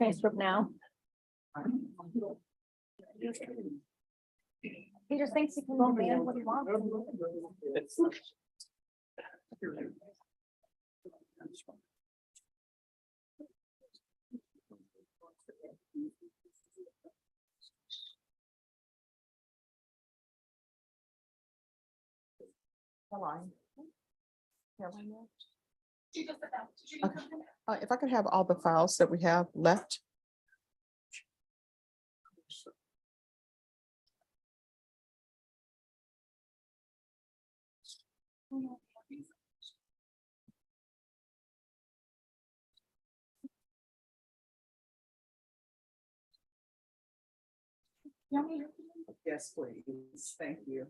Facebook now. He just thinks he can demand what he wants. If I could have all the files that we have left. Yes, please. Thank you.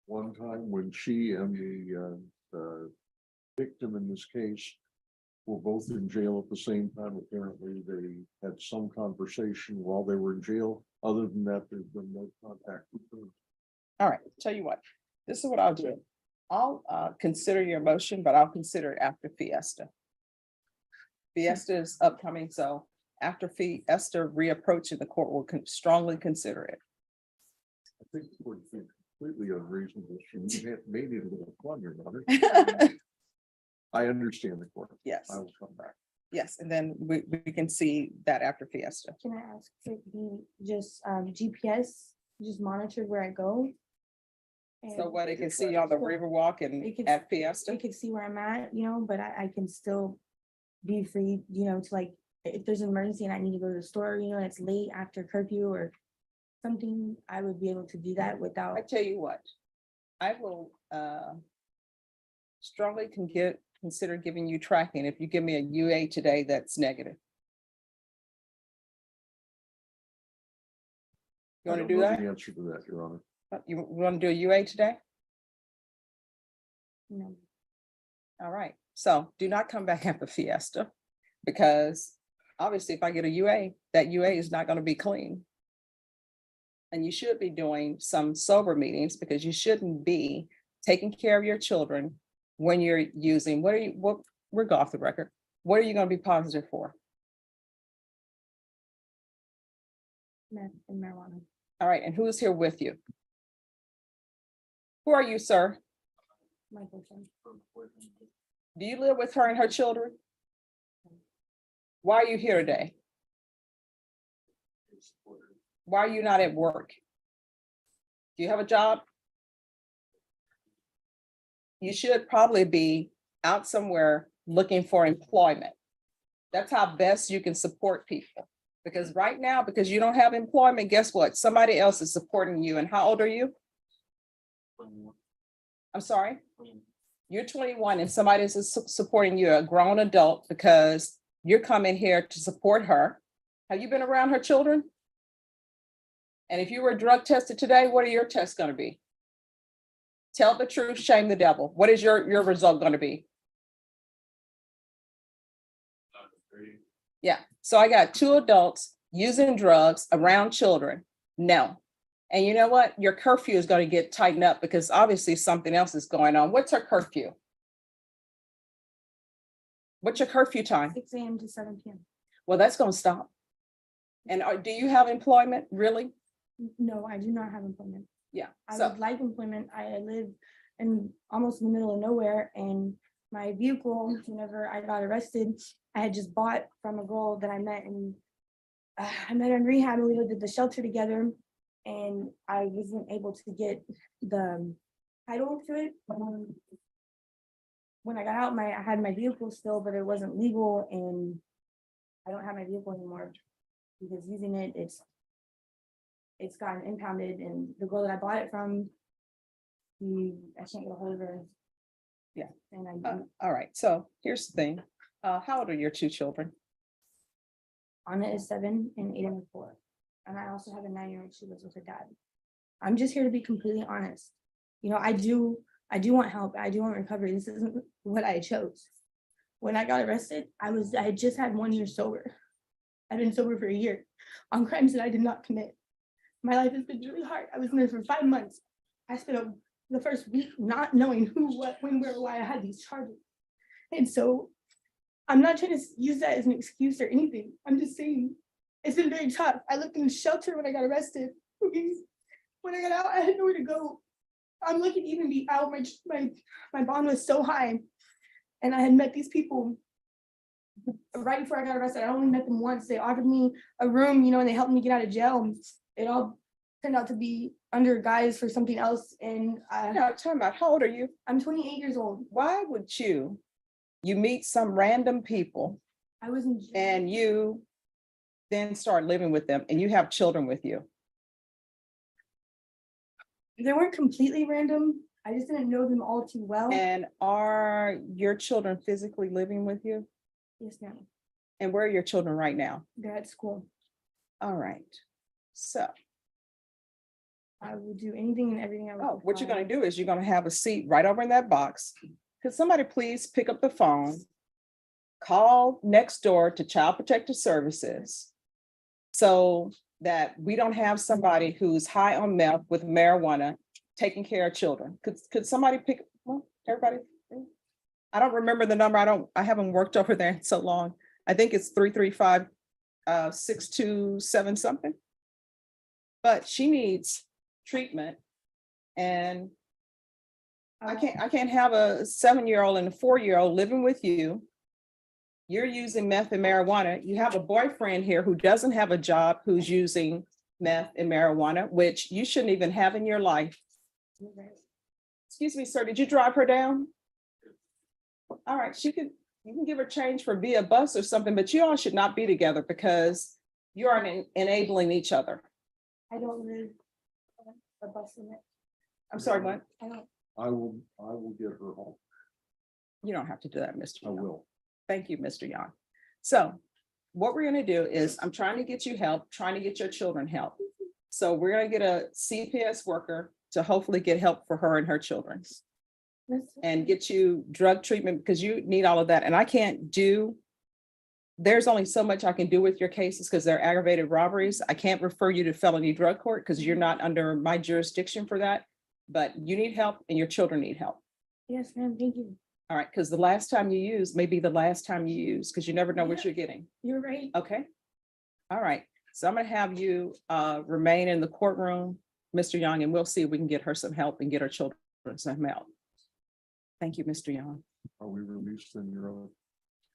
one time when she and the victim in this case were both in jail at the same time. Apparently, they had some conversation while they were in jail. Other than that, there's been no contact with them. All right, tell you what, this is what I'll do. I'll consider your motion, but I'll consider it after Fiesta. Fiesta is upcoming, so after Fiesta reapproaching the court, will strongly consider it. I think the court is completely unreasonable. She made it a little fun, Your Honor. I understand the court. Yes, I will come back. yes, and then we can see that after Fiesta. Can I ask for it be just GPS, just monitored where I go? So And what, it can see you on the Riverwalk and It can- at Fiesta? They could see where I'm at, but I can still be free, to like, if there's an emergency and I need to go to the store, and it's late after curfew or something, I would be able to do that without. I tell you what, I will strongly consider giving you tracking if you give me a UA today that's negative. You want to do that? The answer to that, Your Honor. You want to do a UA today? No. All right, so do not come back after Fiesta, because obviously if I get a UA, that UA is not going to be clean. And you should be doing some sober meetings, because you shouldn't be taking care of your children when you're using, we're off the record. What are you going to be positive for? Meth and marijuana. All right, and who's here with you? Who are you, sir? My boyfriend. Do you live with her and her children? Why are you here today? Why are you not at work? Do you have a job? You should probably be out somewhere looking for employment. That's how best you can support people. Because right now, because you don't have employment, guess what? Somebody else is supporting you. And how old are you? I'm sorry? You're 21 and somebody is supporting you, a grown adult, because you're coming here to support her. Have you been around her children? And if you were drug tested today, what are your tests going to be? Tell the truth, shame the devil. What is your result going to be? Yeah, so I got 2 adults using drugs around children. No. And you know what? Your curfew is going to get tightened up, because obviously something else is going on. What's her curfew? What's your curfew time? 6 a.m. to 7 p.m. Well, that's going to stop. And do you have employment, really? No, I do not have employment. Yeah. I So would like employment. I live in almost in the middle of nowhere, and my vehicle, whenever I got arrested, I had just bought from a girl that I met, and I met her in rehab, and we did the shelter together, and I wasn't able to get the title to it. When I got out, I had my vehicle still, but it wasn't legal, and I don't have my vehicle anymore because using it, it's gotten impounded, and the girl that I bought it from, I can't get a hold of her. Yeah. And all right. So here's the thing. How old are your 2 children? Anna is 7 and Aiden is 4. And I also have a 9-year-old. She lives with her dad. I'm just here to be completely honest. I do want help. I do want recovery. This isn't what I chose. When I got arrested, I had just had 1 year sober. I've been sober for a year on crimes that I did not commit. My life has been really hard. I was in there for 5 months. I spent the first week not knowing who, what, when, where, why I had these charges. And so I'm not trying to use that as an excuse or anything. I'm just saying it's been very tough. I lived in a shelter when I got arrested. When I got out, I had nowhere to go. I'm lucky to even be out. My bond was so high. And I had met these people right before I got arrested. I only met them once. They offered me a room, and they helped me get out of jail. It all turned out to be under guise for something else. And Now, talking about, how old are you? I'm 28 years old. Why would you meet some random people I was in jail. and you then start living with them and you have children with you? They weren't completely random. I just didn't know them all too well. And are your children physically living with you? Yes, ma'am. And where are your children right now? They're at school. All right. So I will do anything and everything I would. Oh, what you're gonna require. do is you're gonna have a seat right over in that box. Could somebody please pick up the phone? Call next door to Child Protective Services. So that we don't have somebody who's high on meth with marijuana taking care of children. Could somebody pick, well, everybody? I don't remember the number. I haven't worked over there in so long. I think it's 335 627 something. But she needs treatment. And I can't have a 7-year-old and a 4-year-old living with you. You're using meth and marijuana. You have a boyfriend here who doesn't have a job, who's using meth and marijuana, which you shouldn't even have in your life. Excuse me, sir, did you drive her down? All right, you can give her change for via bus or something, but you all should not be together because you are enabling each other. I don't live a bus limit. I'm sorry, what? I don't. I will get her home. You don't have to do that, Mr. I Young. will. Thank you, Mr. Young. So what we're gonna do is I'm trying to get you help, trying to get your children help. So we're gonna get a CPS worker to hopefully get help for her and her children and get you drug treatment because you need all of that. And I can't do, there's only so much I can do with your cases because they're aggravated robberies. I can't refer you to felony drug court because you're not under my jurisdiction for that. But you need help and your children need help. Yes, ma'am, thank you. All right, because the last time you use may be the last time you use because you never know what you're getting. You're right. Okay. All right. So I'm gonna have you remain in the courtroom, Mr. Young, and we'll see if we can get her some help and get her children some help. Thank you, Mr. Young. Are we released in your own?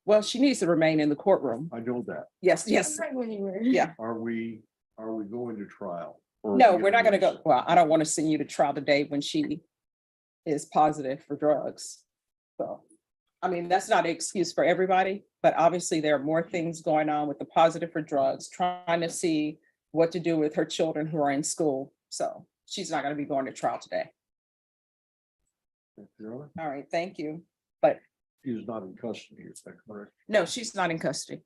Well, she needs to remain in the courtroom. I know that. Yes, I'm yes. not going anywhere. Yeah. Are we going to trial? Or are No, we we're not gonna go. release? Well, I don't want to send you to trial today when she is positive for drugs. So, I mean, that's not an excuse for everybody, but obviously there are more things going on with the positive for drugs, trying to see what to do with her children who are in school. So she's not gonna be going to trial today. Your Honor, All right, thank you. But he's not in custody, is that correct? no, she's not in custody.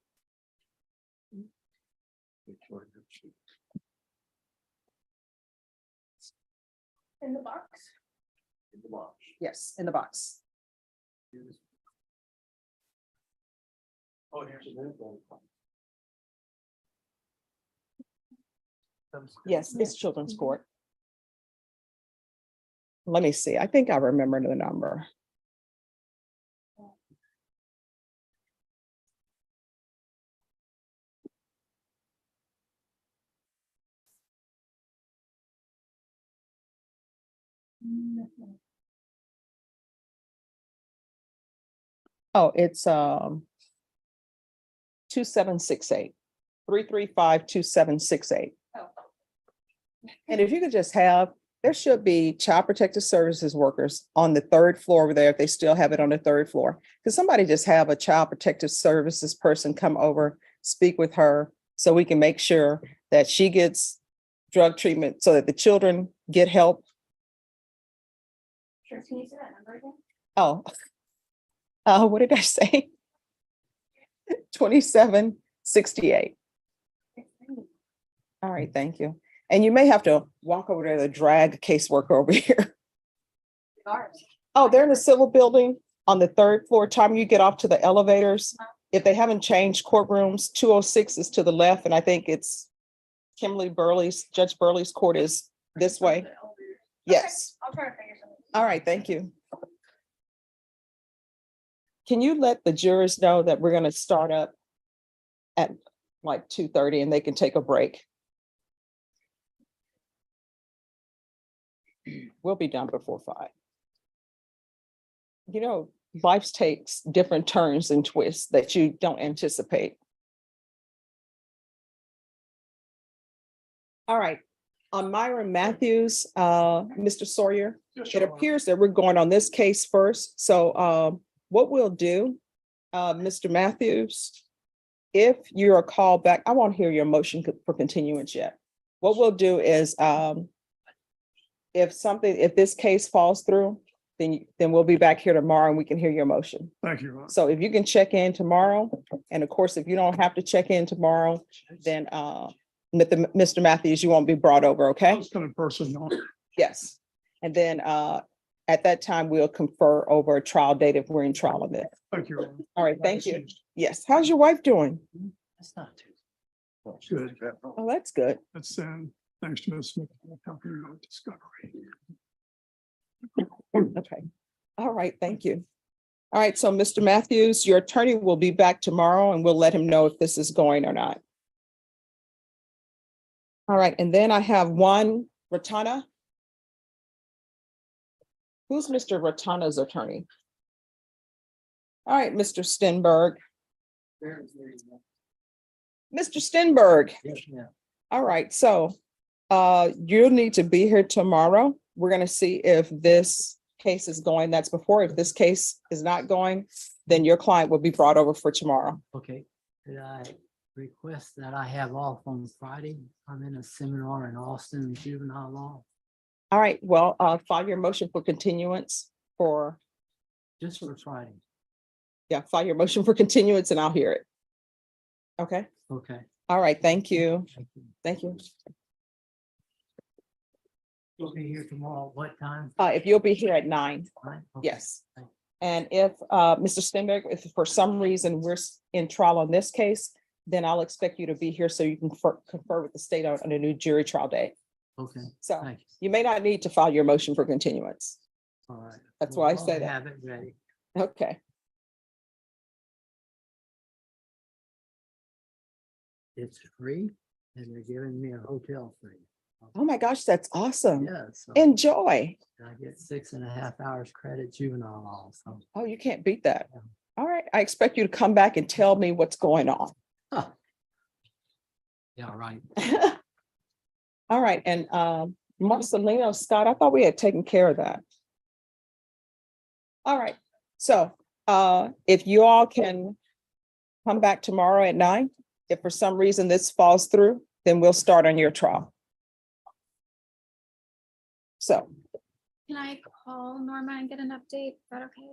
In the box. In the box. Yes, in the box. Oh, here's an info. Yes, it's children's court. Let me see. I think I remember the number. Oh, it's 2768 335 2768. And if you could just have, there should be Child Protective Services workers on the 3rd floor over there, if they still have it on the 3rd floor. Could somebody just have a Child Protective Services person come over, speak with her, so we can make sure that she gets drug treatment, so that the children get help? Sure, can you say that number again? Oh, what did I say? 2768. All right, thank you. And you may have to walk over there to drag caseworker over here. Oh, they're in the civil building on the 3rd floor. Time you get off to the elevators, if they haven't changed courtrooms, 206 is to the left, and I think it's Judge Burley's court is this way. Yes. I'll try to figure something. All right, thank you. Can you let the jurors know that we're gonna start up at like 2:30 and they can take a break? We'll be done before 5. You know, life takes different turns and twists that you don't anticipate. All right, on Myron Matthews, Mr. Sawyer, it appears that we're going on this case first. So what we'll do, Mr. Matthews, if you're called back, I won't hear your motion for continuance yet. What we'll do is if this case falls through, then we'll be back here tomorrow and we can hear your motion. Thank you. So if you can check in tomorrow, and of course, if you don't have to check in tomorrow, then Mr. Matthews, you won't be brought over, I okay? was gonna person on. Yes. And then at that time, we'll confer over a trial date if we're in trial on this. Thank you. All right, thank you. Yes. How's your wife doing? That's not too. Good. Oh, that's good. That's thanks to Ms. Smith for helping me with discovery. Okay. All right, thank you. All right, so Mr. Matthews, your attorney will be back tomorrow and we'll let him know if this is going or not. All right, and then I have one, Ratana. Who's Mr. Ratana's attorney? All right, Mr. Stenberg. Mr. Stenberg. All right, so you'll need to be here tomorrow. We're gonna see if this case is going. That's before. If this case is not going, then your client will be brought over for tomorrow. Okay, could I request that I have off on Friday? I'm in a seminar in Austin, juvenile law, All right, well, file your motion for continuance for, just for Friday. yeah, file your motion for continuance and I'll hear it. Okay, Okay. all right, thank you. Thank you. Thank you. You'll be here tomorrow, what time? If you'll be here at 9, 9? Okay. yes. And if, Mr. Stenberg, if for some reason we're in trial on this case, then I'll expect you to be here so you can confer with the state on a new jury trial date. Okay, So thank you. you may not need to file your motion for continuance. All right. That's why I Well, say that. Have it ready. Okay, It's free and they're giving me a hotel free. oh my gosh, that's awesome. Yeah, so Enjoy. I get 6.5 hours credit juvenile law, so. Oh, you can't beat that. All right, I expect you to come back and tell me what's going on. Yeah, right. All right, and Marcelino Scott, I thought we had taken care of that. All right, so if you all can come back tomorrow at 9, if for some reason this falls through, then we'll start on your trial. So, Can I call Norma and get an update? Is that okay?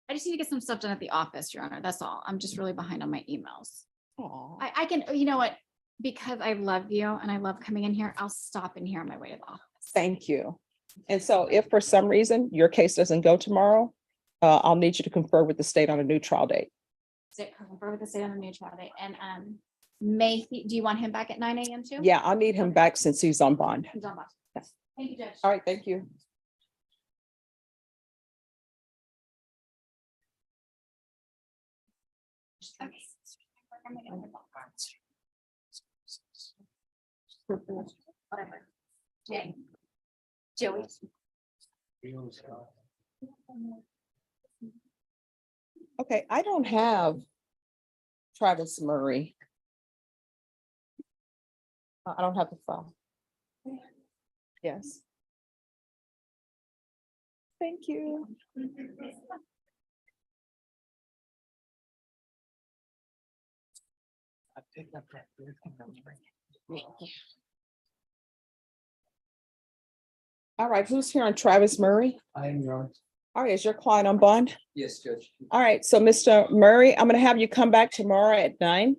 I just need to get some stuff done at the office, Your Honor. That's all. I'm just really behind on my emails. aw, I can, you know what? Because I love you and I love coming in here, I'll stop in here on my way to the office. thank you. And so if for some reason your case doesn't go tomorrow, I'll need you to confer with the state on a new trial date. Confirm with the state on the new trial date. And do you want him back at 9 a.m. too? Yeah, I'll need him back since he's on bond. He's on bond. Yes. Thank you, Judge. All right, thank you. Okay. Whatever. Jay. Joey. Okay, I don't have Travis Murray. I don't have the file. Yes. Thank you. I picked up that. All right, who's here on Travis Murray? I am your. All right, is your client on bond? Yes, Judge. All right, so Mr. Murray, I'm gonna have you come back tomorrow at 9.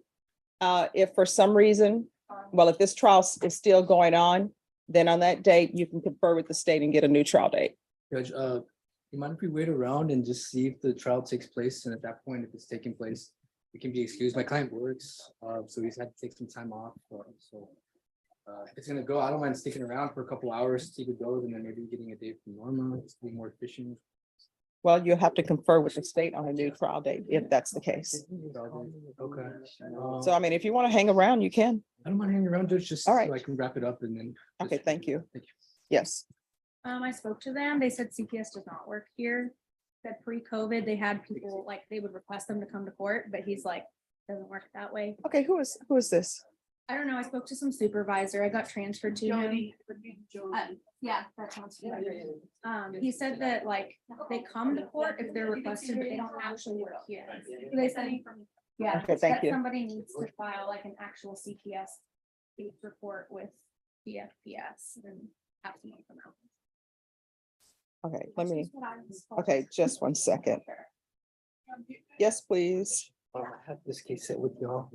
If for some reason, well, if this trial is still going on, then on that date, you can confer with the state and get a new trial date. Judge, you mind if we wait around and just see if the trial takes place? And at that point, if it's taking place, it can be excused. My client works, so he's had to take some time off. If it's gonna go, I don't mind sticking around for a couple hours, see if it goes, and then maybe getting a date from Norma, just to be more efficient. Well, you'll have to confer with the state on a new trial date if that's the case. Okay. So I mean, if you want to hang around, you can. I don't mind hanging around, Judge, just All so right. I can wrap it up and then. Okay, thank you. Thank you. Yes. I spoke to them. They said CPS does not work here. That pre-COVID, they had people like, they would request them to come to court, but he's like, doesn't work that way. Okay, who is this? I don't know. I spoke to some supervisor. I got transferred to him. Yeah, that sounds familiar. He said that like they come to court if they're requested, but they don't actually work here. They said, yeah, Okay, thank that you. somebody needs to file like an actual CPS case report with DFPS and have someone come out. Okay, let me, okay, just one second. Yes, please. I have this case set with y'all.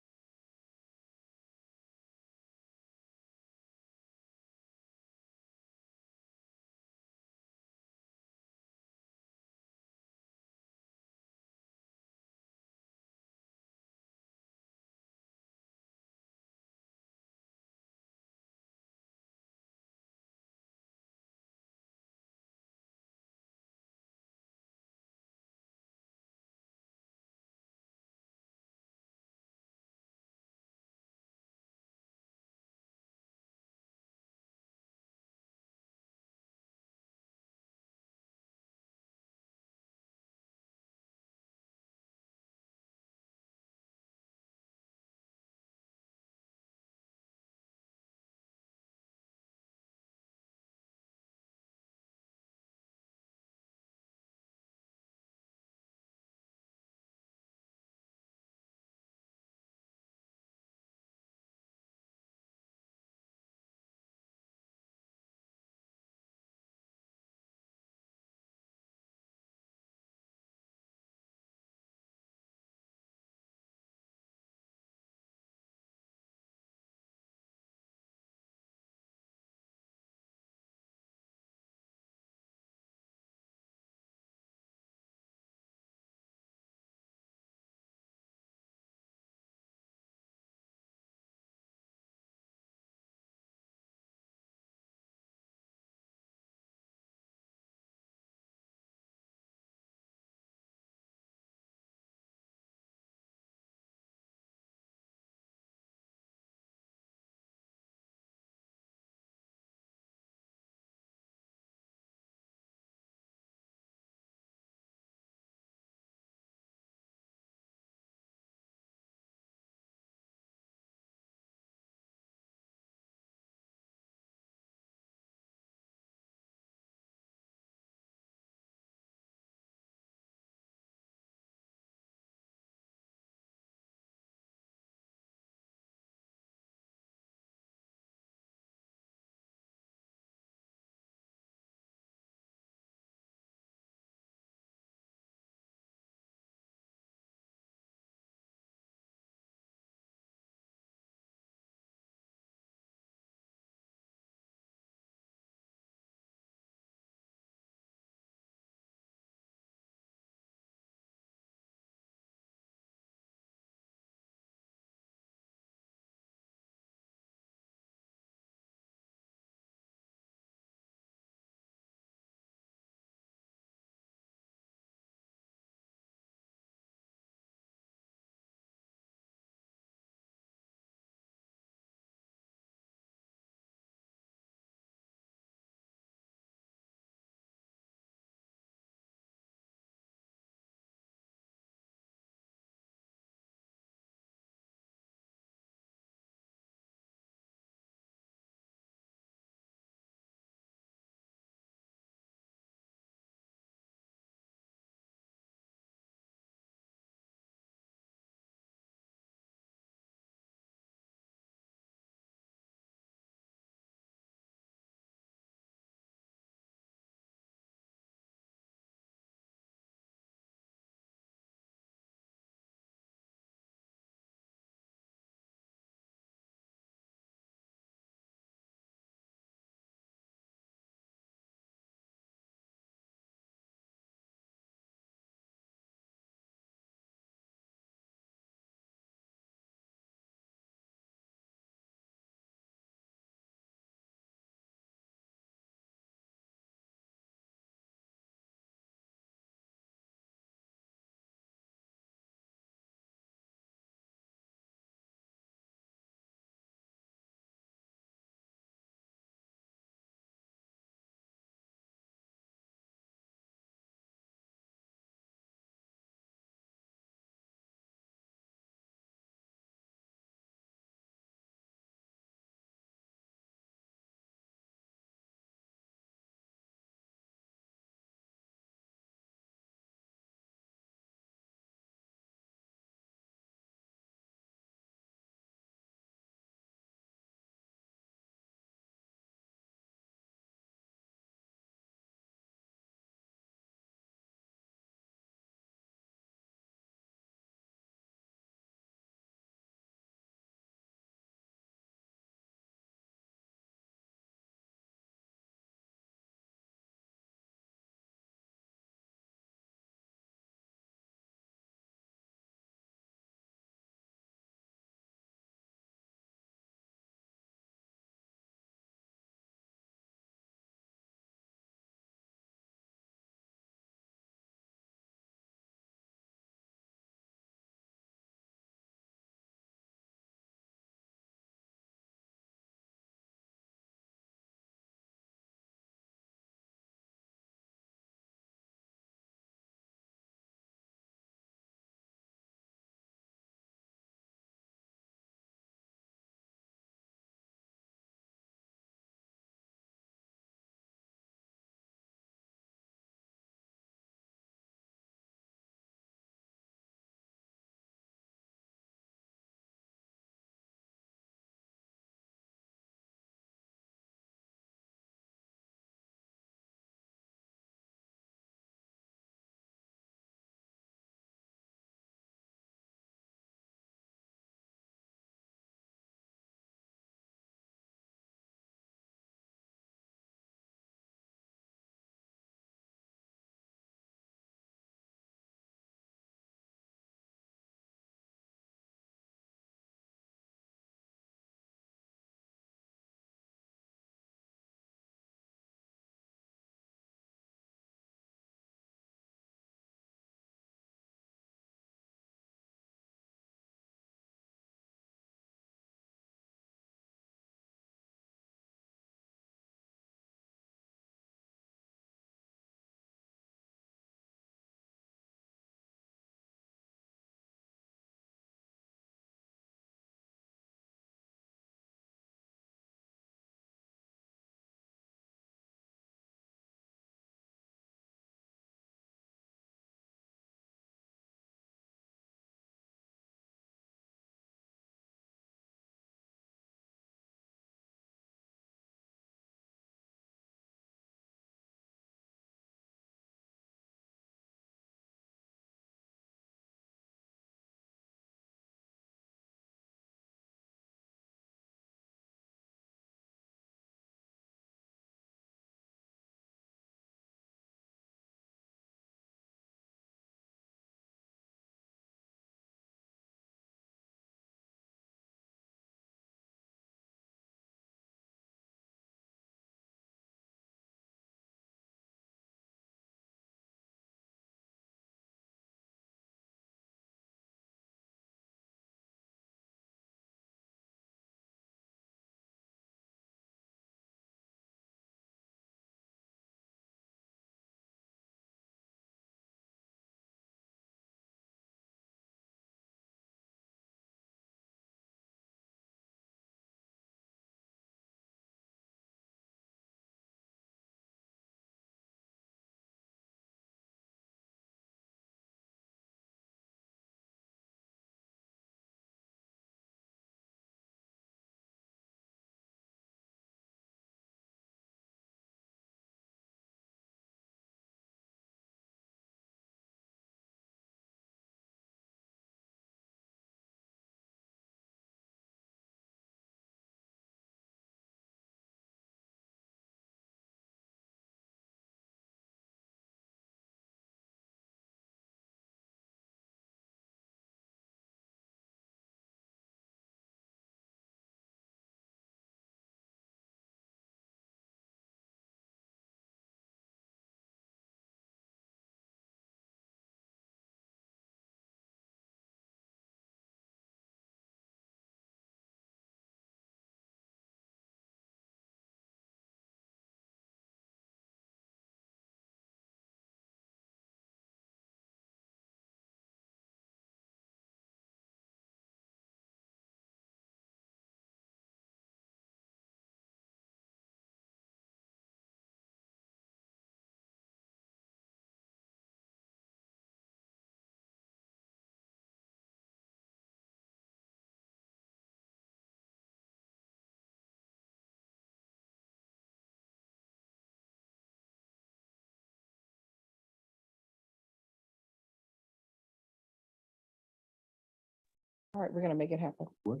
All right, we're gonna make it happen. What?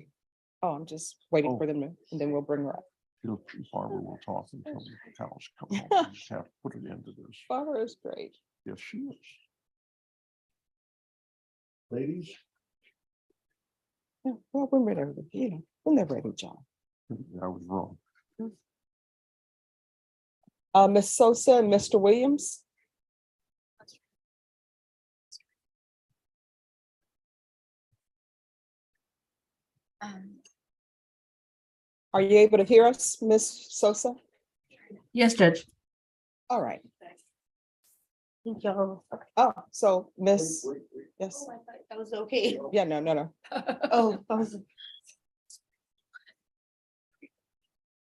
Oh, I'm just waiting Oh. for them to, and then we'll bring her up. Barbara will talk until the cows come home. We just have to put an end to this. Barbara is great. Yes, she is. Ladies, Yeah, well, we're ready, you know, when they're ready, John. I was wrong. Ms. Sosa and Mr. Williams. Are you able to hear us, Ms. Sosa? Yes, Judge. All right. Thank you. Oh, so Miss, yes, That was okay. yeah, no. Oh, that was.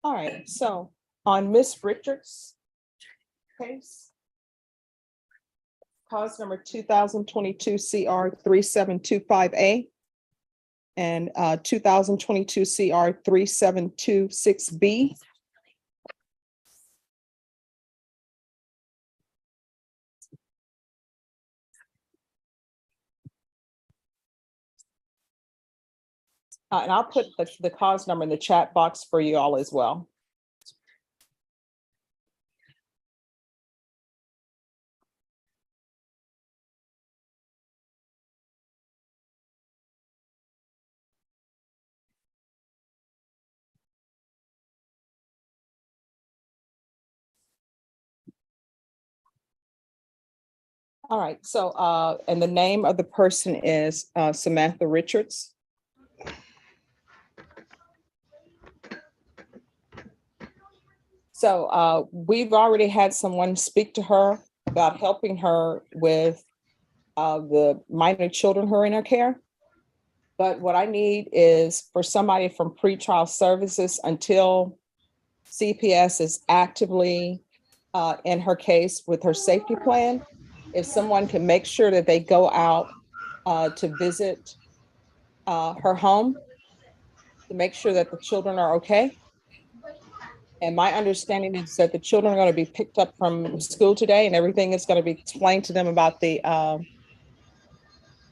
All right, so on Miss Richards' case, cause number 2022 CR 3725A and 2022 CR 3726B. And I'll put the cause number in the chat box for you all as well. All right, so and the name of the person is Samantha Richards. So we've already had someone speak to her about helping her with the minor children who are in her care. But what I need is for somebody from pretrial services until CPS is actively in her case with her safety plan. If someone can make sure that they go out to visit her home to make sure that the children are okay. And my understanding is that the children are going to be picked up from school today and everything is going to be explained to them about the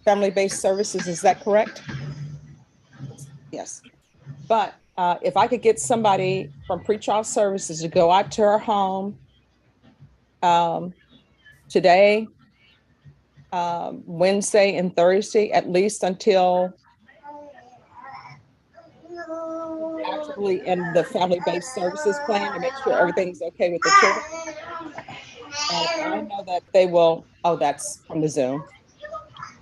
family-based services. Is that correct? Yes. But if I could get somebody from pretrial services to go out to her home today, Wednesday and Thursday, at least until actively in the family-based services plan to make sure everything's okay with the children. And I know that they will, oh, that's from the Zoom.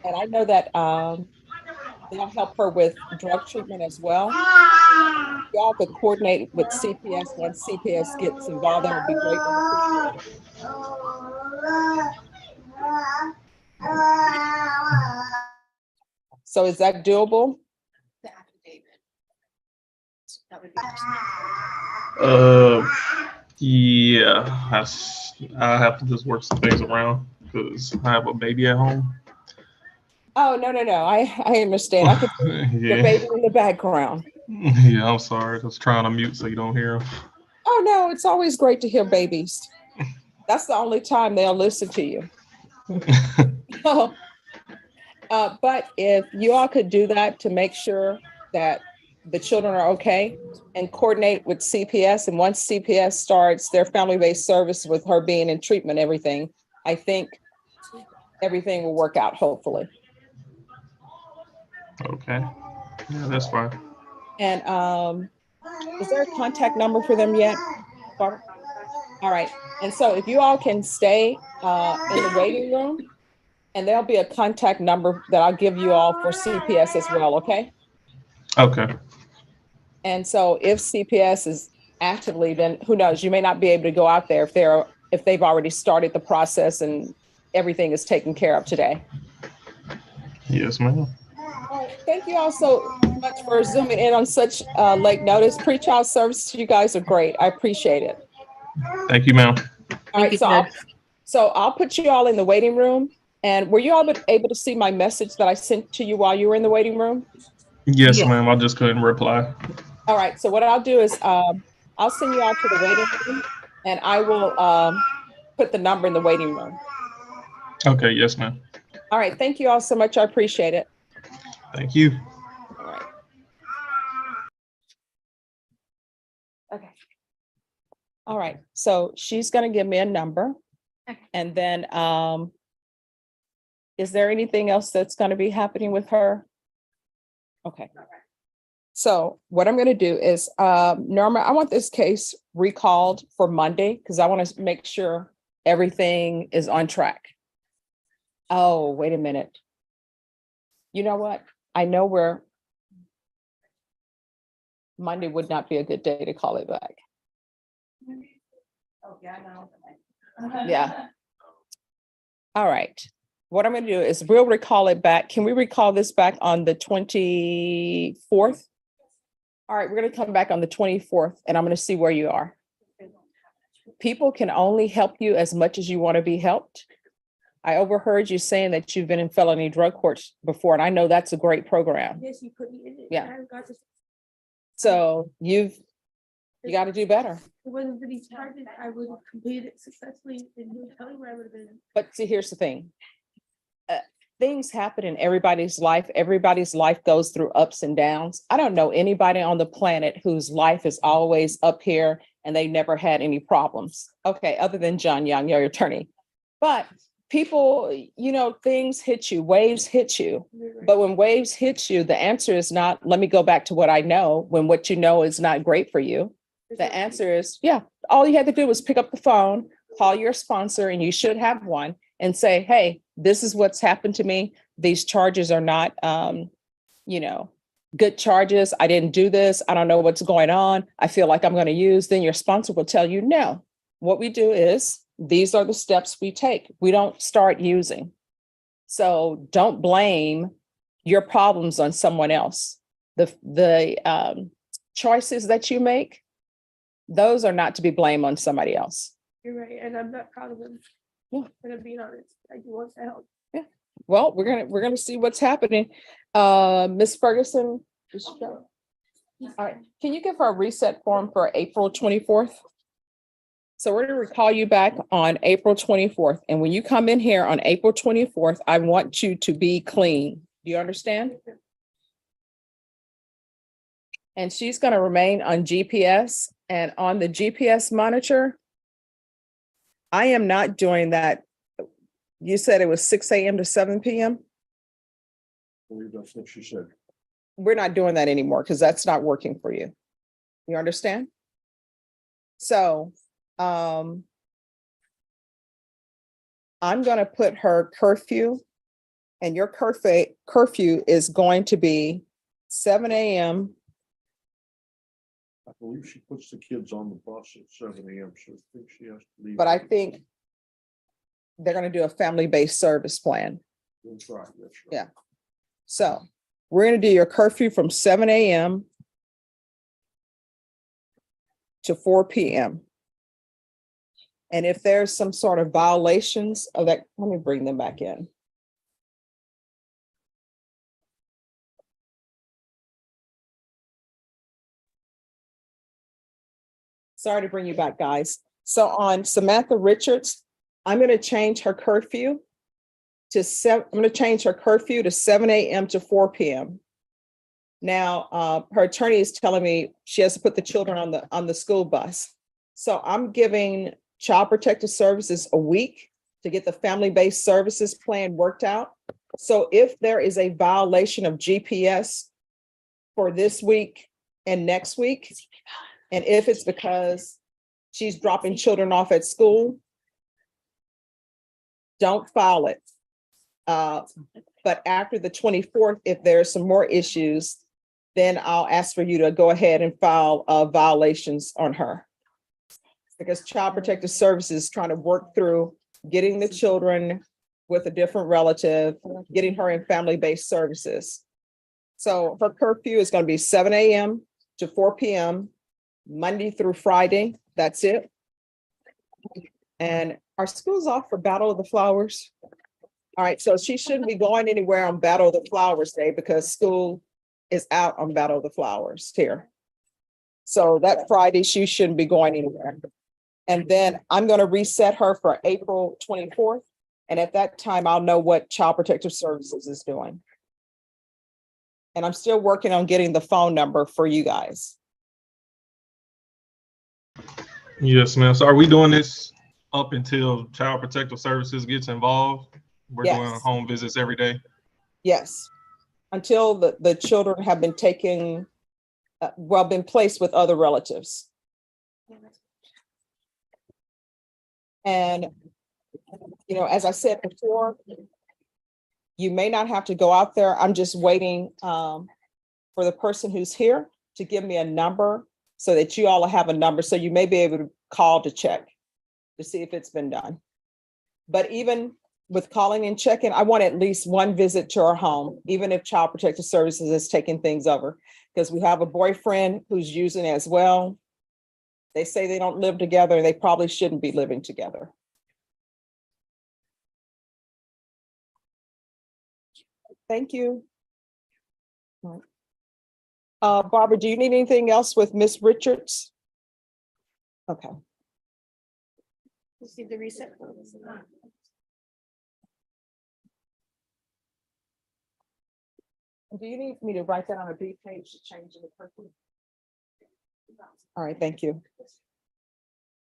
And I know that they'll help her with drug treatment as well. Y'all could coordinate with CPS. Once CPS gets involved, that would be greatly appreciated. So is that doable? The affidavit. That would be. Yeah, I have to just work some things around because I have a baby at home. Oh, no. I understand. I could your Yeah, baby in the background. yeah. I'm sorry. Just trying to mute so you don't hear 'em. Oh, no, it's always great to hear babies. That's the only time they'll listen to you. But if you all could do that to make sure that the children are okay and coordinate with CPS. And once CPS starts their family-based service with her being in treatment, everything, I think everything will work out, hopefully. Okay. Yeah, that's fine. And is there a contact number for them yet, Barbara? All right. And so if you all can stay in the waiting room, and there'll be a contact number that I'll give you all for CPS as well, okay? Okay. And so if CPS is actively, then who knows, you may not be able to go out there if they've already started the process and everything is taken care of today. Yes, ma'am. All right, thank you all so much for zooming in on such late notice. Pretrial services, you guys are great. I appreciate it. Thank you, ma'am. All right, so I'll put you all in the waiting room. And were you all able to see my message that I sent to you while you were in the waiting room? Yes, ma'am. I just couldn't reply. All right, so what I'll do is I'll send you out to the waiting room and I will put the number in the waiting room. Okay. Yes, ma'am. All right, thank you all so much. I appreciate it. Thank you. Okay. All right, so she's gonna give me a number. Okay. And then, is there anything else that's gonna be happening with her? Okay. So what I'm gonna do is, Norma, I want this case recalled for Monday, because I want to make sure everything is on track. Oh, wait a minute. You know what? I know Monday would not be a good day to call it back. Oh, yeah, I know. Yeah. All right. What I'm gonna do is we'll recall it back. Can we recall this back on the 24th? All right, we're gonna come back on the 24th and I'm gonna see where you are. People can only help you as much as you want to be helped. I overheard you saying that you've been in felony drug courts before, and I know that's a great program. Yes, you put me in it. Yeah. I got to. So you got to do better. It wasn't for these charges, I would have completed it successfully and you tell me where I would have been. But see, here's the thing. Things happen in everybody's life. Everybody's life goes through ups and downs. I don't know anybody on the planet whose life is always up here and they never had any problems. Okay, other than John Young, your attorney. But people, things hit you, waves hit you. But when waves hit you, the answer is not, let me go back to what I know, when what you know is not great for you. The answer is, yeah, all you had to do was pick up the phone, call your sponsor, and you should have one, and say, hey, this is what's happened to me. These charges are not, good charges. I didn't do this. I don't know what's going on. I feel like I'm going to use. Then your sponsor will tell you, no. What we do is, these are the steps we take. We don't start using. So don't blame your problems on someone else. The choices that you make, those are not to be blamed on somebody else. You're right, and I'm not proud of them. Yeah. I'm gonna be honest, I do want to help. Well, we're gonna see what's happening. Ms. Ferguson. All right, can you give her a reset form for April 24th? So we're gonna call you back on April 24th. And when you come in here on April 24th, I want you to be clean. Do you understand? And she's gonna remain on GPS, and on the GPS monitor, I am not doing that. You said it was 6 a.m. to 7 p.m. I believe that's what she said. We're not doing that anymore because that's not working for you. You understand? So, I'm gonna put her curfew, and your curfew is going to be 7 a.m. I believe she puts the kids on the bus at 7 a.m. So I think she has to leave. But I think they're gonna do a family-based service plan. That's right, that's right. Yeah. So we're gonna do your curfew from 7 a.m. to 4 p.m. And if there's some sort of violations of that, let me bring them back in. Sorry to bring you back, guys. So on Samantha Richards, I'm going to change her curfew to 7. I'm going to change her curfew to 7 a.m. to 4 p.m. Now, her attorney is telling me she has to put the children on the school bus. So I'm giving Child Protective Services a week to get the family-based services plan worked out. So if there is a violation of GPS for this week and next week, and if it's because she's dropping children off at school, don't file it. But after the 24th, if there's some more issues, then I'll ask for you to go ahead and file violations on her. Because Child Protective Services is trying to work through getting the children with a different relative, getting her in family-based services. So her curfew is going to be 7 a.m. to 4 p.m. Monday through Friday. That's it. And our school's off for Battle of the Flowers. All right, so she shouldn't be going anywhere on Battle of the Flowers Day because school is out on Battle of the Flowers here. So that Friday, she shouldn't be going anywhere. And then I'm going to reset her for April 24th. And at that time, I'll know what Child Protective Services is doing. And I'm still working on getting the phone number for you guys. Yes, ma'am. So are we doing this up until Child Protective Services gets involved? We're doing Yes. home visits every day? Yes, until the children have been taken, well, been placed with other relatives. And, you know, as I said before, you may not have to go out there. I'm just waiting for the person who's here to give me a number so that you all have a number. So you may be able to call to check to see if it's been done. But even with calling and checking, I want at least one visit to our home, even if Child Protective Services is taking things over. Because we have a boyfriend who's using as well. They say they don't live together and they probably shouldn't be living together. Thank you. All right. Barbara, do you need anything else with Miss Richards? Okay. Receive the reset. Do you need me to write that on a B page to change the curfew? All right, thank you.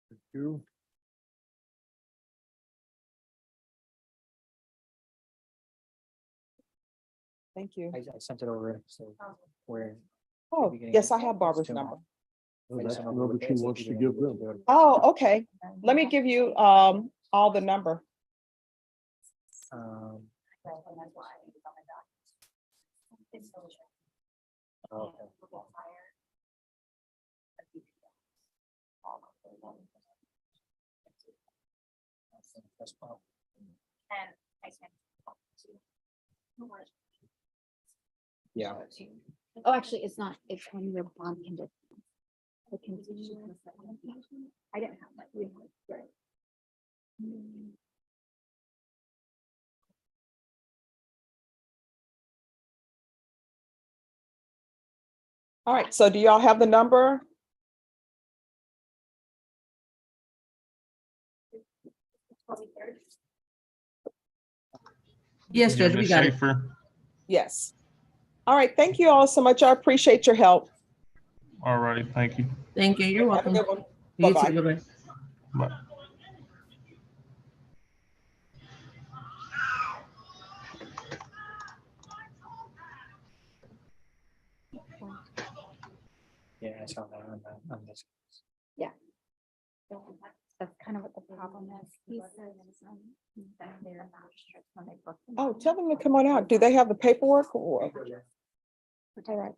Thank you. Thank you. I sent it over, so where. Oh, yes, I have Barbara's number. That's the number she wants to give them. Oh, okay. Let me give you all the number. Um, okay. That's fine. Yeah. Oh, actually, it's not, it's when your bond condition. The condition. I didn't have that. We had, right. All right, so do y'all have the number? Yes, Yeah, Judge, we Ms. got it. Schaefer. Yes. All right, thank you all so much. I appreciate your help. All righty, thank you. Thank you. You're Have a welcome. good one. You Bye-bye. too. Bye-bye. Bye. Yeah, I saw that on this. That's kind of what the problem is. He says that they're not strict when they book them. Oh, tell them to come on out. Do they have the paperwork or? All right.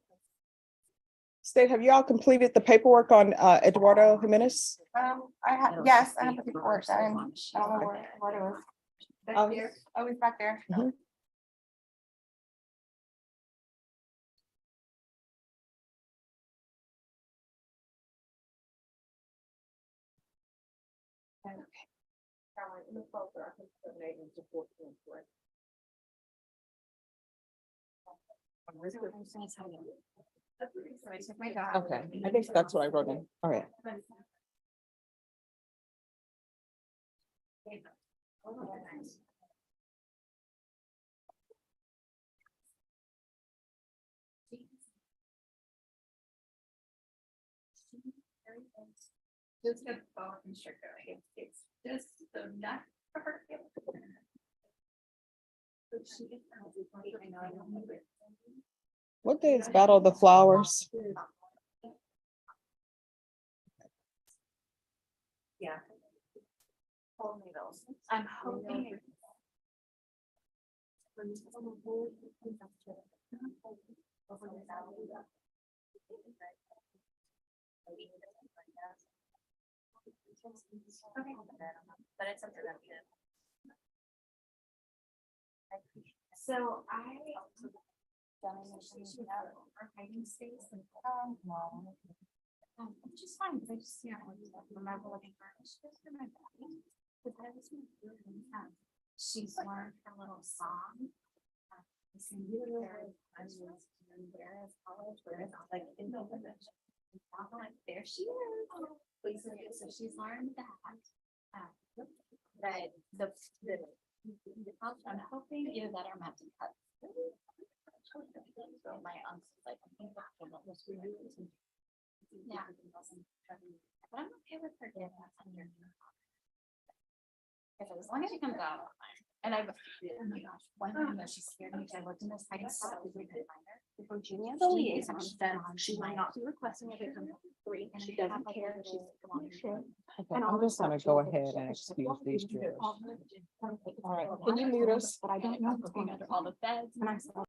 State, have y'all completed the paperwork on Eduardo Jimenez? I have, yes, I have the report. I don't know what it was. Um, Oh, he's back there. Mhm. Okay, I think that's what I wrote in. All right. Just a bone constrictor. It's just the nut for her. What day is Battle of the Flowers? Yeah. I'm hoping. But it's up to them. So I. Our hiding space and. Which is fine, because I just, remember looking for just for my body. But I was she's learned her little song. Where is college, where is like in the village. Like, there she is. So she's learned that. That I'm hoping either that or I'm having to cut. So my uncle's like, I think that's what was really. Yeah. But I'm okay with her getting that under. If as long as she comes out. I'm fine. And I've, oh my gosh, one thing that she scared me, 'cause I looked in this, I just saw it, we could find her. If Virginia, the liaison, said she will not be requesting a victim three, she doesn't care, if she's. Okay, I'm just gonna go ahead and excuse these jurors. All right, can you mute us? But I don't know if it's going under all the feds. And I saw.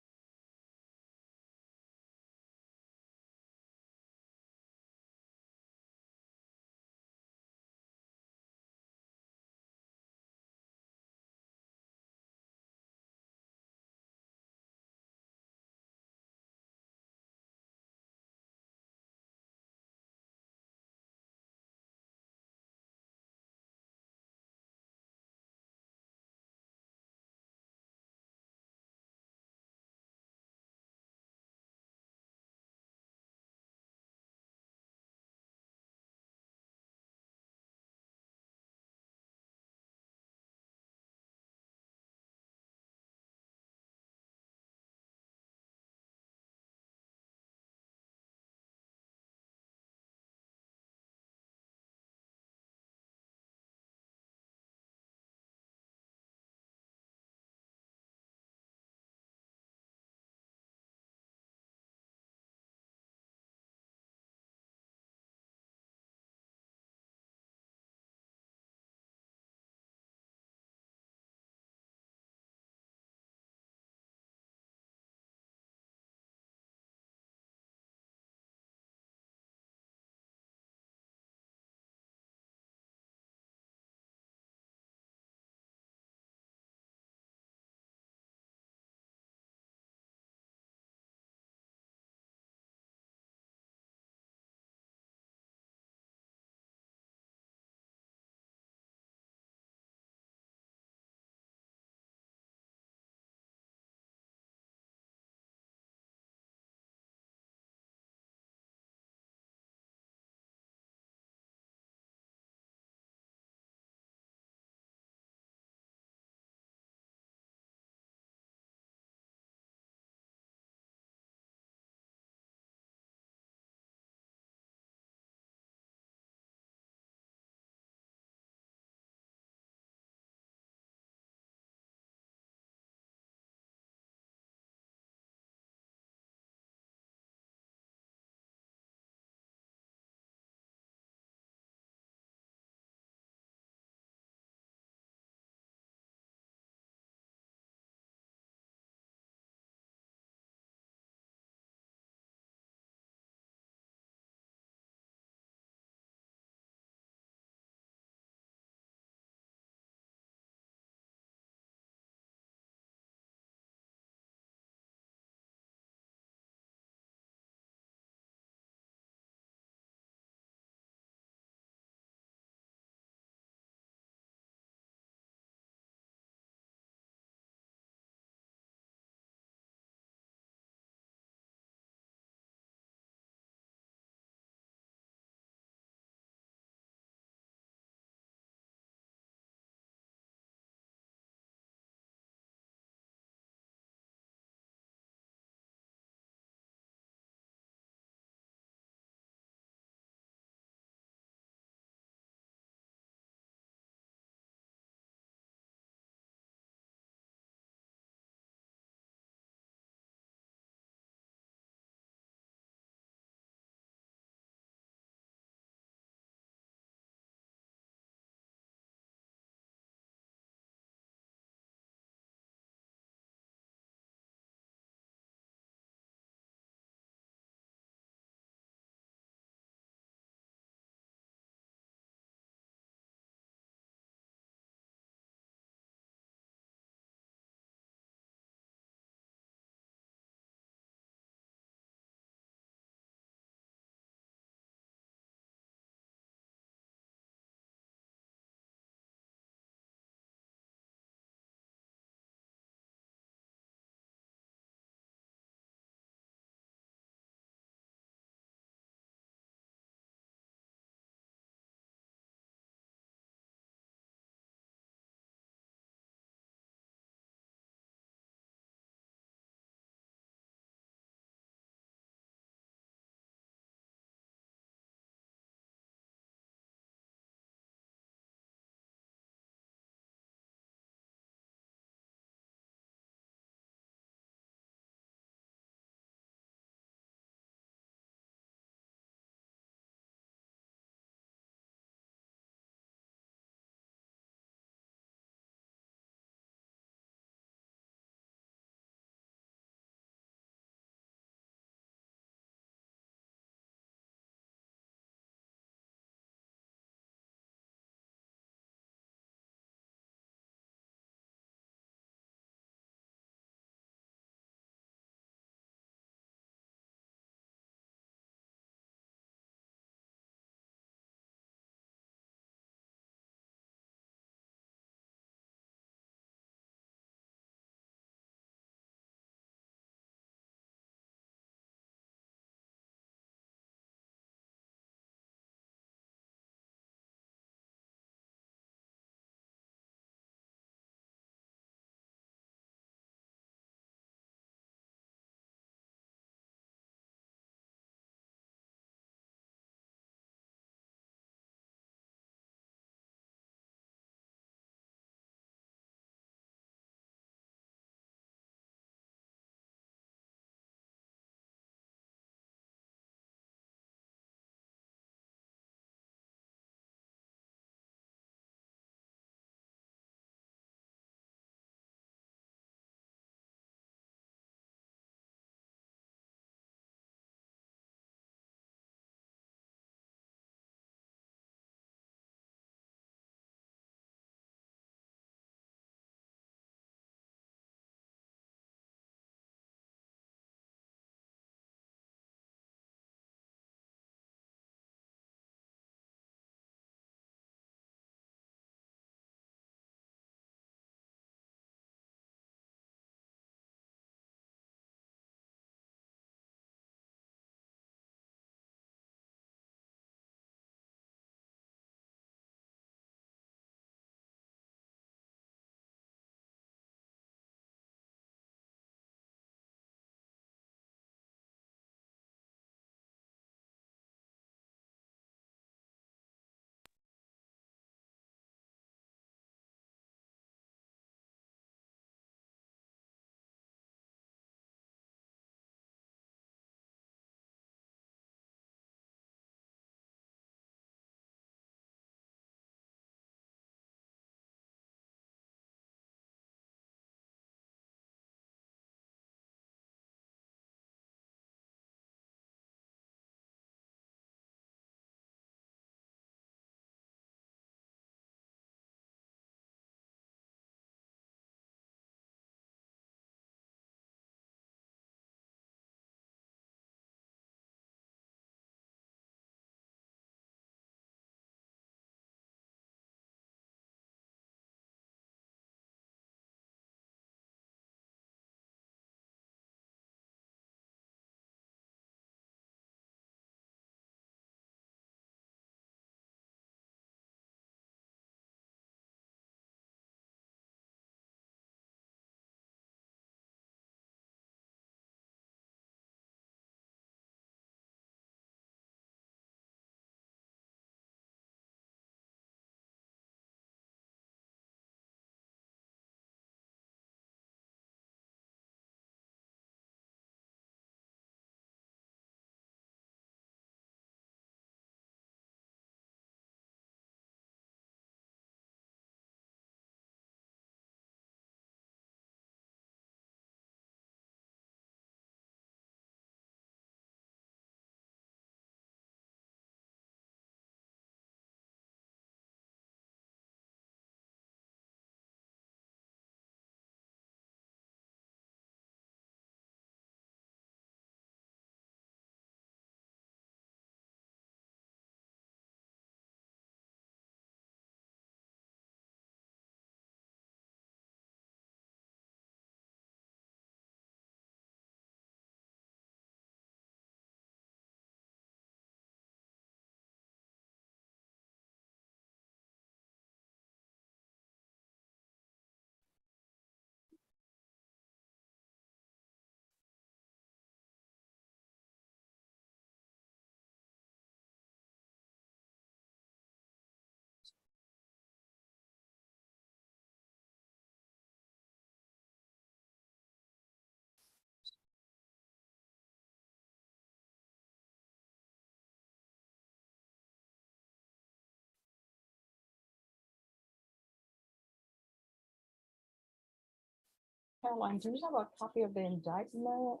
Caroline, do you have a copy of the indictment?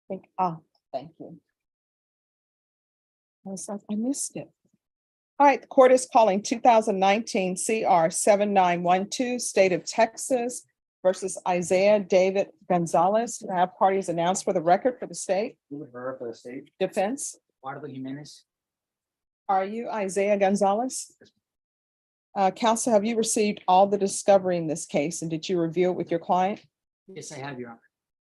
Thank you. I missed it. All right, the court is calling 2019 CR 7912, State of Texas versus Isaiah David Gonzalez. I have parties announced for the record for the state. For the state, Defense. Eduardo Jimenez. Are you Isaiah Gonzalez? Counsel, have you received all the discovery in this case and did you review it with your client? Yes, I have, Your Honor.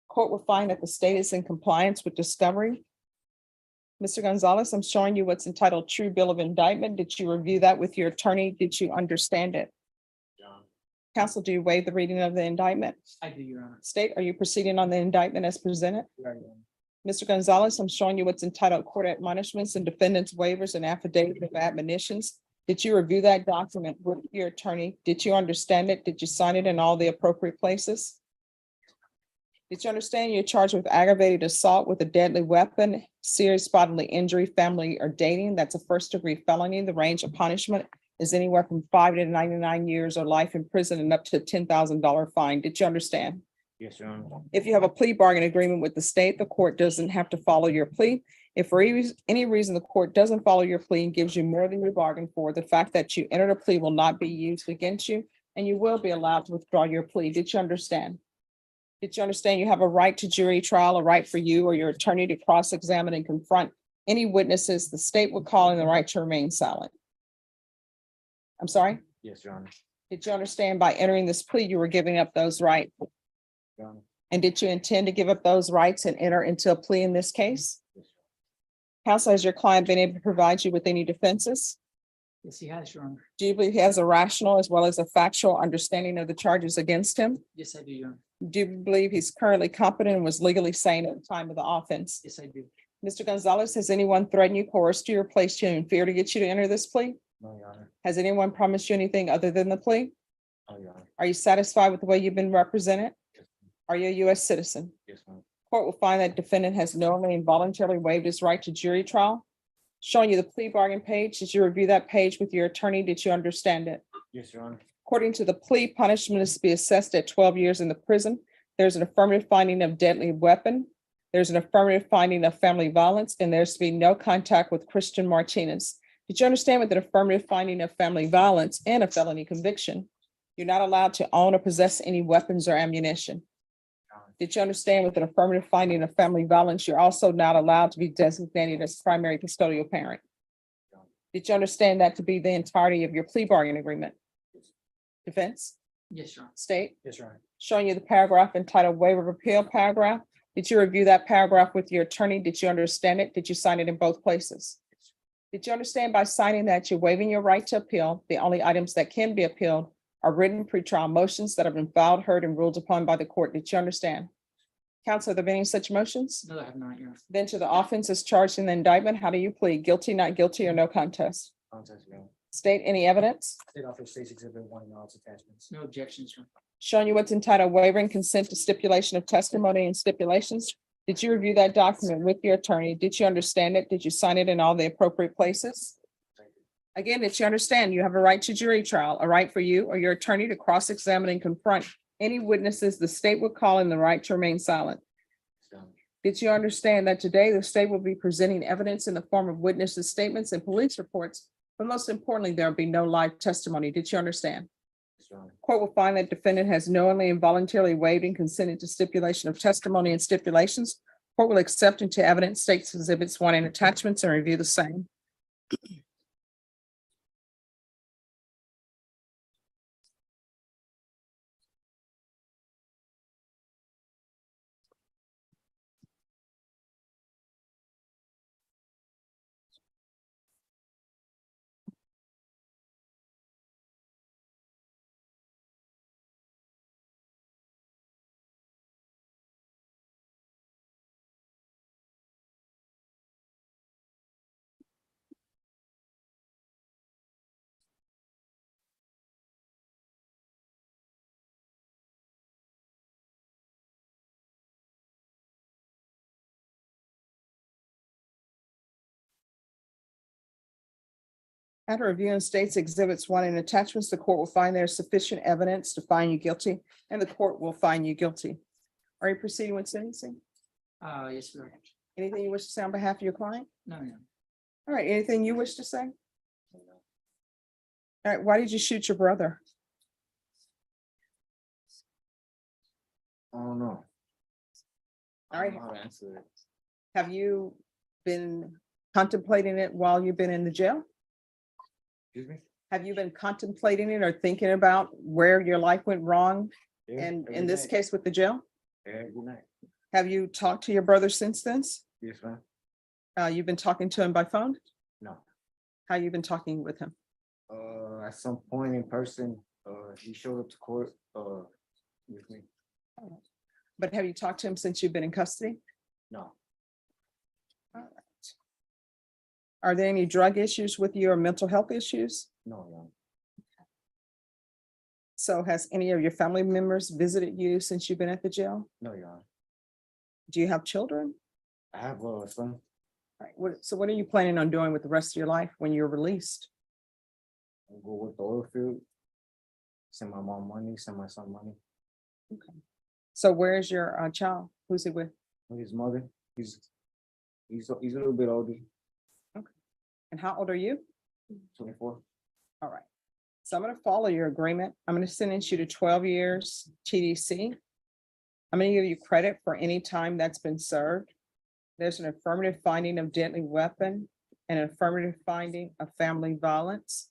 Court will find that the state is in compliance with discovery. Mr. Gonzalez, I'm showing you what's entitled True Bill of Indictment. Did you review that with your attorney? Did you understand it? Counsel, do you waive the reading of the indictment? I do, Your Honor. State, are you proceeding on the indictment as presented? Your Honor. Mr. Gonzalez, I'm showing you what's entitled Court Admonishments and Defendants Waivers and Affidavit of Admonitions. Did you review that document with your attorney? Did you understand it? Did you sign it in all the appropriate places? Did you understand you're charged with aggravated assault with a deadly weapon, serious bodily injury, family, or dating? That's a first-degree felony. The range of punishment is anywhere from 5 to 99 years or life in prison and up to a $10,000 fine. Did you understand? Yes, Your Honor. If you have a plea bargain agreement with the state, the court doesn't have to follow your plea. If for any reason the court doesn't follow your plea and gives you more than you bargained for, the fact that you entered a plea will not be used against you, and you will be allowed to withdraw your plea. Did you understand? Did you understand you have a right to jury trial, a right for you or your attorney to cross-examine and confront any witnesses the state would call in the right to remain silent? I'm sorry? Yes, Your Honor. Did you understand by entering this plea, you were giving up those rights? Your Honor. And did you intend to give up those rights and enter into a plea in this case? Yes, Your Counsel, has your client been able to provide you with any defenses? Yes, he has, Your Honor. Do you believe he has a rational as well as a factual understanding of the charges against him? Yes, I do, Your Honor. Do you believe he's currently competent and was legally sane at the time of the offense? Yes, I do. Mr. Gonzalez, has anyone threatened you, coerced you, or placed you in fear to get you to enter this plea? No, Your Honor. Has anyone promised you anything other than the plea? No, Your Honor. Are you satisfied with the way you've been represented? Yes, Are you a U.S. citizen? yes, Your Honor. Court will find that defendant has knowingly and voluntarily waived his right to jury trial. Showing you the plea bargain page. Did you review that page with your attorney? Did you understand it? Yes, Your Honor. According to the plea, punishment is to be assessed at 12 years in the prison. There's an affirmative finding of deadly weapon. There's an affirmative finding of family violence, and there's to be no contact with Christian Martinez. Did you understand with an affirmative finding of family violence and a felony conviction, you're not allowed to own or possess any weapons or ammunition? Did you understand with an affirmative finding of family violence, you're also not allowed to be designated as primary custodial parent? Did you understand that to be the entirety of your plea bargain agreement? Defense, Yes, Your Honor. state, Yes, Your Honor. showing you the paragraph entitled waiver of appeal paragraph. Did you review that paragraph with your attorney? Did you understand it? Did you sign it in both places? Did you understand by signing that you're waiving your right to appeal? The only items that can be appealed are written pretrial motions that have been filed, heard, and ruled upon by the court. Did you understand? Counsel, are there any such motions? No, I have not, Your Honor. Then to the offense as charged in the indictment, how do you plead? Guilty, not guilty, or no contest? Contest, Your Honor. State any evidence? State officer states exhibit 1 and all its attachments. No objections, Your Honor. Showing you what's entitled wavering consent to stipulation of testimony and stipulations. Did you review that document with your attorney? Did you understand it? Did you sign it in all the appropriate places? Again, did you understand you have a right to jury trial, a right for you or your attorney to cross-examine and confront any witnesses the state would call in the right to remain silent? Yes, Your Honor. Did you understand that today the state will be presenting evidence in the form of witnesses' statements and police reports, but most importantly, there will be no live testimony? Did you understand? Yes, Your Honor. Court will find that defendant has knowingly and voluntarily waived and consented to stipulation of testimony and stipulations. Court will accept into evidence states exhibits 1 and attachments and review the same. After reviewing states exhibits 1 and attachments, the court will find there is sufficient evidence to find you guilty, and the court will find you guilty. Are you proceeding with sentencing? Yes, sir. Anything you wish to say on behalf of your client? No, no. All right, anything you wish to say? All right, why did you shoot your brother? I don't know. All right. I don't know how to answer it. Have you been contemplating it while you've been in the jail? Excuse me? Have you been contemplating it or thinking about where your life went wrong? Yeah, And every in this night. case with the jail? Every night. Have you talked to your brother since then? Yes, ma'am. You've been talking to him by phone? No. How you been talking with him? At some point in person, he showed up to court, with me. But have you talked to him since you've been in custody? No. Are there any drug issues with you or mental health issues? No, no. So has any of your family members visited you since you've been at the jail? No, Your Honor. Do you have children? I have a son. All right, so what are you planning on doing with the rest of your life when you're released? I'll go with the oil field. Send my mom money, send my son money. So where's your child? Who's he with? With his mother, he's a little bit older, And how old are you? 24. All right. So I'm going to follow your agreement. I'm going to sentence you to 12 years TDC. I'm going to give you credit for any time that's been served. There's an affirmative finding of deadly weapon and an affirmative finding of family violence.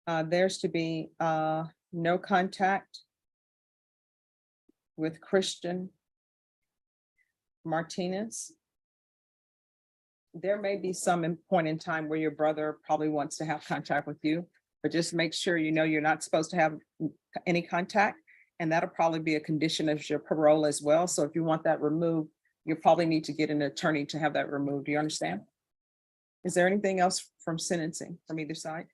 There's to be no contact with Christian Martinez. There may be some point in time where your brother probably wants to have contact with you, but just make sure you know you're not supposed to have any contact. And that'll probably be a condition of your parole as well. So if you want that removed, you'll probably need to get an attorney to have that removed. Do you understand? Is there anything else from sentencing from either side?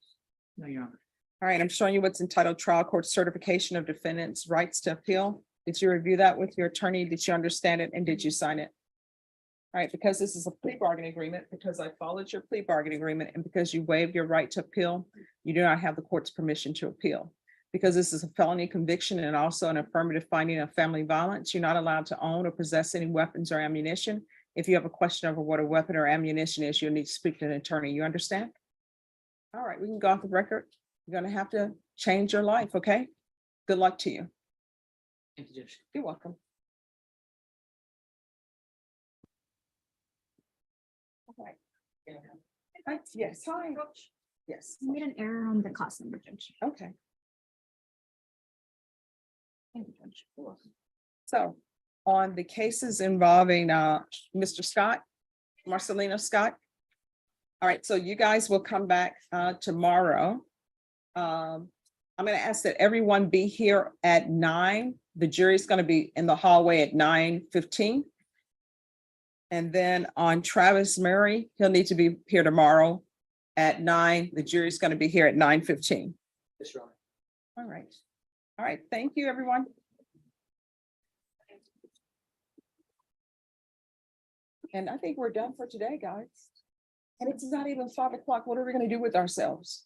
No, Your Honor. All right, I'm showing you what's entitled Trial Court Certification of Defendant's Rights to Appeal. Did you review that with your attorney? Did you understand it? And did you sign it? All right, because this is a plea bargaining agreement, because I followed your plea bargaining agreement, and because you waived your right to appeal, you do not have the court's permission to appeal. Because this is a felony conviction and also an affirmative finding of family violence, you're not allowed to own or possess any weapons or ammunition. If you have a question over what a weapon or ammunition is, you'll need to speak to an attorney. You understand? All right, we can go off the record. You're gonna have to change your life, okay? Good luck to you. Thank you, Judge. You're welcome. All right. Hi, yes, hi. Yes, I made an error on the class number, Judge. okay. Thank you, Judge. You're welcome. So on the cases involving Mr. Scott, Marcelino Scott. All right, so you guys will come back tomorrow. I'm going to ask that everyone be here at 9. The jury's going to be in the hallway at 9:15. And then on Travis Murray, he'll need to be here tomorrow at 9. The jury's going to be here at 9:15. Yes, Your Honor. All right. All right. Thank you, everyone. And I think we're done for today, guys. And it's not even 5 o'clock. What are we going to do with ourselves?